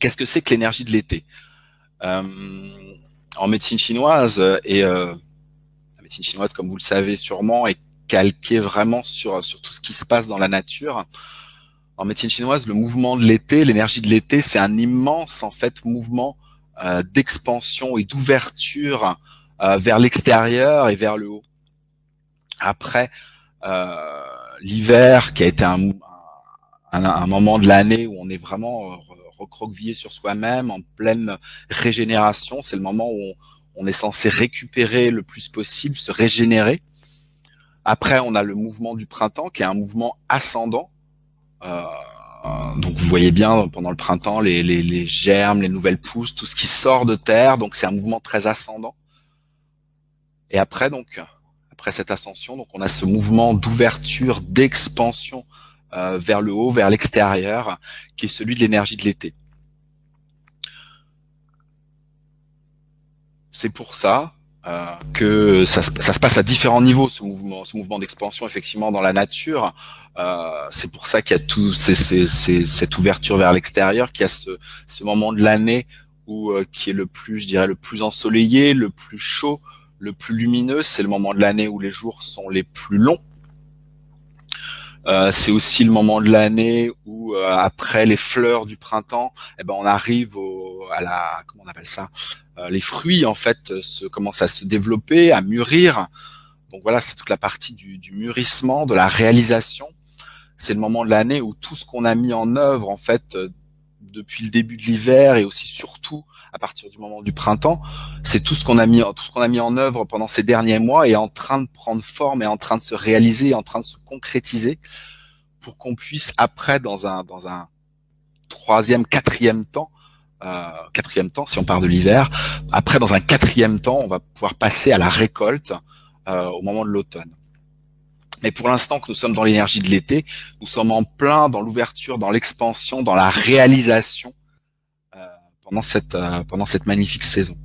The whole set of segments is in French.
Qu'est-ce que c'est que l'énergie de l'été? En médecine chinoise, la médecine chinoise, comme vous le savez sûrement, est calquée vraiment sur tout ce qui se passe dans la nature. En médecine chinoise, le mouvement de l'été, l'énergie de l'été, c'est un immense en fait mouvement d'expansion et d'ouverture vers l'extérieur et vers le haut. Après euh, l'hiver, qui a été un moment de l'année où on est vraiment recroquevillé sur soi-même, en pleine régénération, c'est le moment où on est censé récupérer le plus possible, se régénérer. Après, on a le mouvement du printemps, qui est un mouvement ascendant. Euh, donc vous voyez bien pendant le printemps les germes, les nouvelles pousses, tout ce qui sort de terre. Donc c'est un mouvement très ascendant. Et après après cette ascension, donc on a ce mouvement d'ouverture, d'expansion vers le haut, vers l'extérieur, qui est celui de l'énergie de l'été. C'est pour ça que ça se passe à différents niveaux, ce mouvement d'expansion, effectivement, dans la nature. C'est pour ça qu'il y a cette ouverture vers l'extérieur, qu'il y a ce moment de l'année où qui est le plus, je dirais, le plus ensoleillé, le plus chaud, le plus lumineux. C'est le moment de l'année où les jours sont les plus longs. C'est aussi le moment de l'année où, après les fleurs du printemps, eh ben on arrive à la, comment on appelle ça, les fruits en fait commencent à se développer, à mûrir. Donc voilà, c'est toute la partie du mûrissement, de la réalisation. C'est le moment de l'année où tout ce qu'on a mis en œuvre en fait depuis le début de l'hiver et aussi surtout à partir du moment du printemps, c'est tout ce qu'on a mis en œuvre pendant ces derniers mois est en train de prendre forme, est en train de se réaliser, est en train de se concrétiser pour qu'on puisse après dans un troisième, quatrième temps si on part de l'hiver, après dans un quatrième temps, on va pouvoir passer à la récolte au moment de l'automne. Mais pour l'instant que nous sommes dans l'énergie de l'été, nous sommes en plein dans l'ouverture, dans l'expansion, dans la réalisation pendant cette magnifique saison.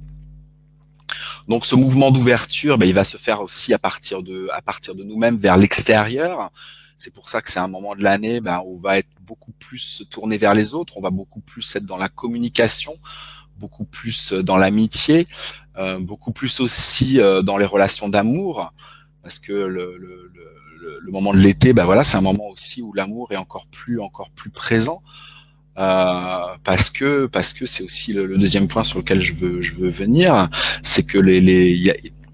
Donc ce mouvement d'ouverture, il va se faire aussi à partir de nous-mêmes vers l'extérieur. C'est pour ça que c'est un moment de l'année où on va être beaucoup plus se tourner vers les autres, on va beaucoup plus être dans la communication, beaucoup plus dans l'amitié, beaucoup plus aussi dans les relations d'amour, parce que le moment de l'été, voilà, c'est un moment aussi où l'amour est encore plus présent. Parce que c'est aussi le deuxième point sur lequel je veux venir, c'est que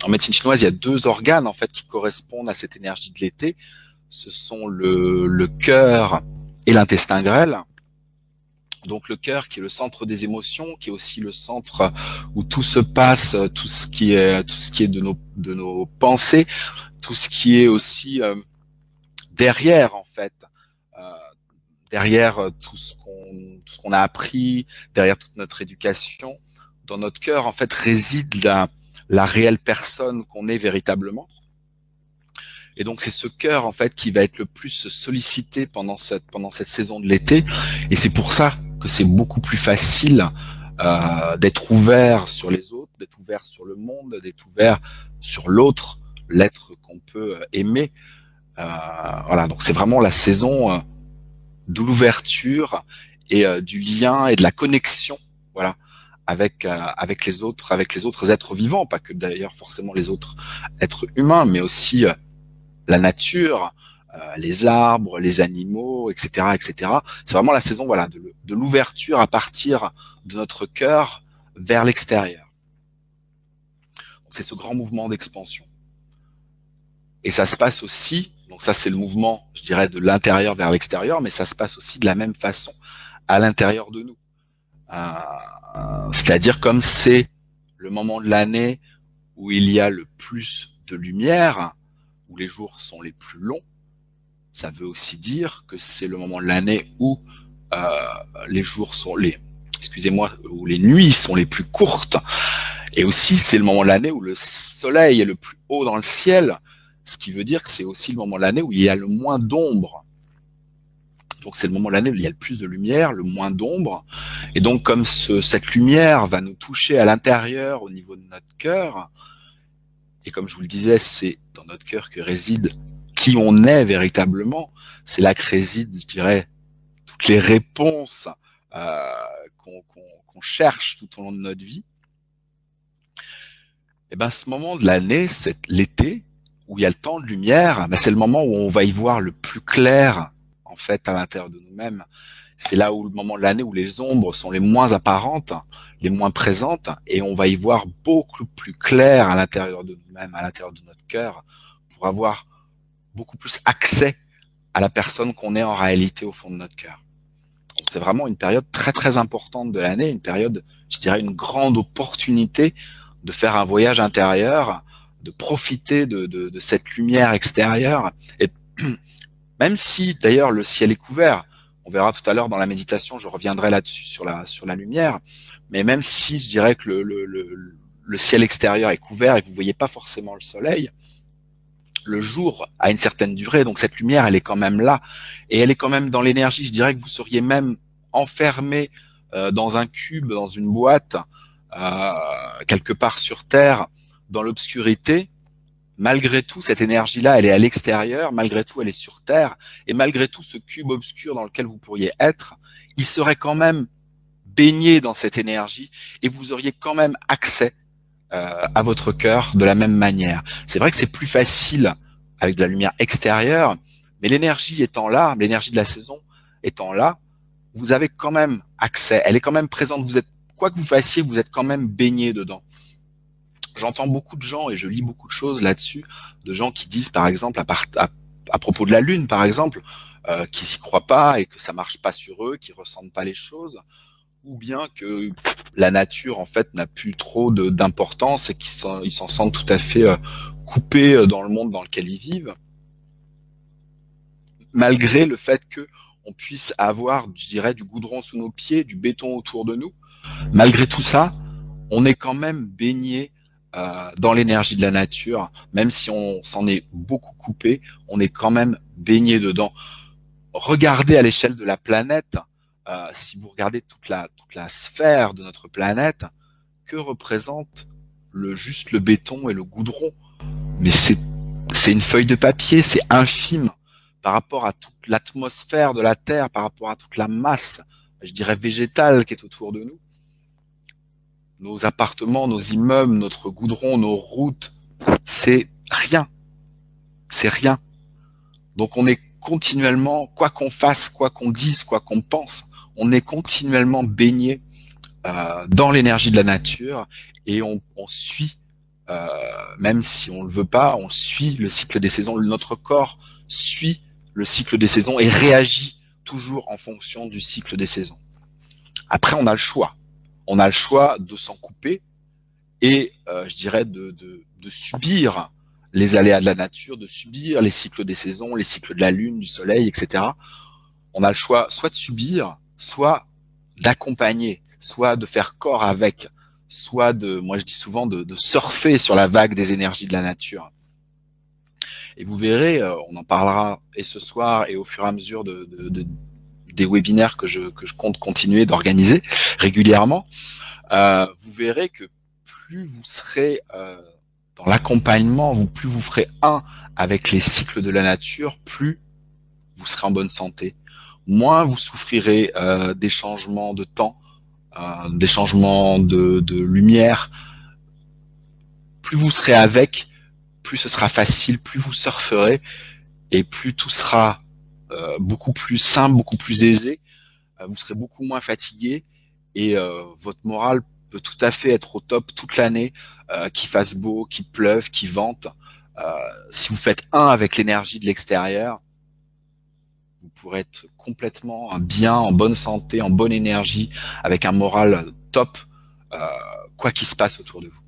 en médecine chinoise, il y a deux organes en fait qui correspondent à cette énergie de l'été. Ce sont le cœur et l'intestin grêle. Donc le cœur qui est le centre des émotions, qui est aussi le centre où tout se passe, tout ce qui est de nos pensées, tout ce qui est aussi derrière en fait. Derrière tout ce qu'on a appris, derrière toute notre éducation, dans notre cœur en fait réside la réelle personne qu'on est véritablement. Et donc c'est ce cœur en fait qui va être le plus sollicité pendant cette saison de l'été. Et c'est pour ça que c'est beaucoup plus facile d'être ouvert sur les autres, d'être ouvert sur le monde, d'être ouvert sur l'autre, l'être qu'on peut aimer. Voilà, donc c'est vraiment la saison de l'ouverture et du lien et de la connexion, voilà, avec les autres êtres vivants, pas que d'ailleurs forcément les autres êtres humains, mais aussi la nature, les arbres, les animaux, etc., etc. C'est vraiment la saison, voilà, de l'ouverture à partir de notre cœur vers l'extérieur. Donc, c'est ce grand mouvement d'expansion. Et ça se passe aussi, donc ça c'est le mouvement, je dirais, de l'intérieur vers l'extérieur, mais ça se passe aussi de la même façon à l'intérieur de nous. C'est-à-dire comme c'est le moment de l'année où il y a le plus de lumière, où les jours sont les plus longs, ça veut aussi dire que c'est le moment de l'année où les jours sont où les nuits sont les plus courtes. Et aussi, c'est le moment de l'année où le soleil est le plus haut dans le ciel, ce qui veut dire que c'est aussi le moment de l'année où il y a le moins d'ombre. Donc c'est le moment de l'année où il y a le plus de lumière, le moins d'ombre. Et donc comme cette lumière va nous toucher à l'intérieur, au niveau de notre cœur, et comme je vous le disais, c'est dans notre cœur que réside qui on est véritablement. C'est là que résident, je dirais, toutes les réponses euh, qu'on cherche tout au long de notre vie, et ben ce moment de l'année, c'est l'été, où il y a le temps de lumière, ben, c'est le moment où on va y voir le plus clair en fait à l'intérieur de nous-mêmes. C'est là où le moment de l'année où les ombres sont les moins apparentes, les moins présentes, et on va y voir beaucoup plus clair à l'intérieur de nous-mêmes, à l'intérieur de notre cœur, pour avoir beaucoup plus accès à la personne qu'on est en réalité au fond de notre cœur. Donc c'est vraiment une période très très importante de l'année, une période, je dirais, une grande opportunité de faire un voyage intérieur, de profiter de cette lumière extérieure. Et même si d'ailleurs le ciel est couvert, on verra tout à l'heure dans la méditation, je reviendrai là-dessus sur la lumière, mais même si je dirais que le ciel extérieur est couvert et que vous voyez pas forcément le soleil, le jour a une certaine durée, donc cette lumière, elle est quand même là, et elle est quand même dans l'énergie. Je dirais que vous seriez même enfermé dans un cube, dans une boîte, euh, quelque part sur Terre, dans l'obscurité. Malgré tout, cette énergie-là, elle est à l'extérieur, malgré tout, elle est sur Terre, et malgré tout, ce cube obscur dans lequel vous pourriez être, il serait quand même baigné dans cette énergie, et vous auriez quand même accès à votre cœur de la même manière. C'est vrai que c'est plus facile avec de la lumière extérieure, mais l'énergie étant là, l'énergie de la saison étant là, vous avez quand même accès. Elle est quand même présente. Vous êtes, quoi que vous fassiez, vous êtes quand même baigné dedans. J'entends beaucoup de gens et je lis beaucoup de choses là-dessus, de gens qui disent par exemple à propos de la Lune par exemple, qu'ils s'y croient pas et que ça marche pas sur eux, qu'ils ressentent pas les choses, ou bien que la nature en fait n'a plus trop d'importance et qu'ils s'en sentent tout à fait coupés dans le monde dans lequel ils vivent, malgré le fait que on puisse avoir, je dirais, du goudron sous nos pieds, du béton autour de nous. Malgré tout ça, on est quand même baigné dans l'énergie de la nature, même si on s'en est beaucoup coupé, on est quand même baigné dedans. Regardez à l'échelle de la planète, si vous regardez toute la sphère de notre planète, que représente juste le béton et le goudron? Mais c'est une feuille de papier, c'est infime par rapport à toute l'atmosphère de la Terre, par rapport à toute la masse, je dirais végétale qui est autour de nous. Nos appartements, nos immeubles, notre goudron, nos routes, c'est rien, c'est rien. Donc on est continuellement, quoi qu'on fasse, quoi qu'on dise, quoi qu'on pense, on est continuellement baigné dans l'énergie de la nature et on suit, euh, même si on le veut pas, on suit le cycle des saisons. Notre corps suit le cycle des saisons et réagit toujours en fonction du cycle des saisons. Après, on a le choix. On a le choix de s'en couper et je dirais de subir les aléas de la nature, de subir les cycles des saisons, les cycles de la lune, du soleil, etc. On a le choix soit de subir, soit d'accompagner, soit de faire corps avec, soit moi je dis souvent de surfer sur la vague des énergies de la nature. Et vous verrez, on en parlera et ce soir et au fur et à mesure des webinaires que je compte continuer d'organiser régulièrement. Vous verrez que plus vous serez dans l'accompagnement, plus vous ferez un avec les cycles de la nature, plus vous serez en bonne santé, moins vous souffrirez des changements de temps, des changements de lumière. Plus vous serez avec, plus ce sera facile, plus vous surferez et plus tout sera beaucoup plus simple, beaucoup plus aisé. Vous serez beaucoup moins fatigué et votre morale peut tout à fait être au top toute l'année, qu'il fasse beau, qu'il pleuve, qu'il vente. Si vous faites un avec l'énergie de l'extérieur, vous pourrez être complètement bien, en bonne santé, en bonne énergie, avec un moral top, quoi qu'il se passe autour de vous.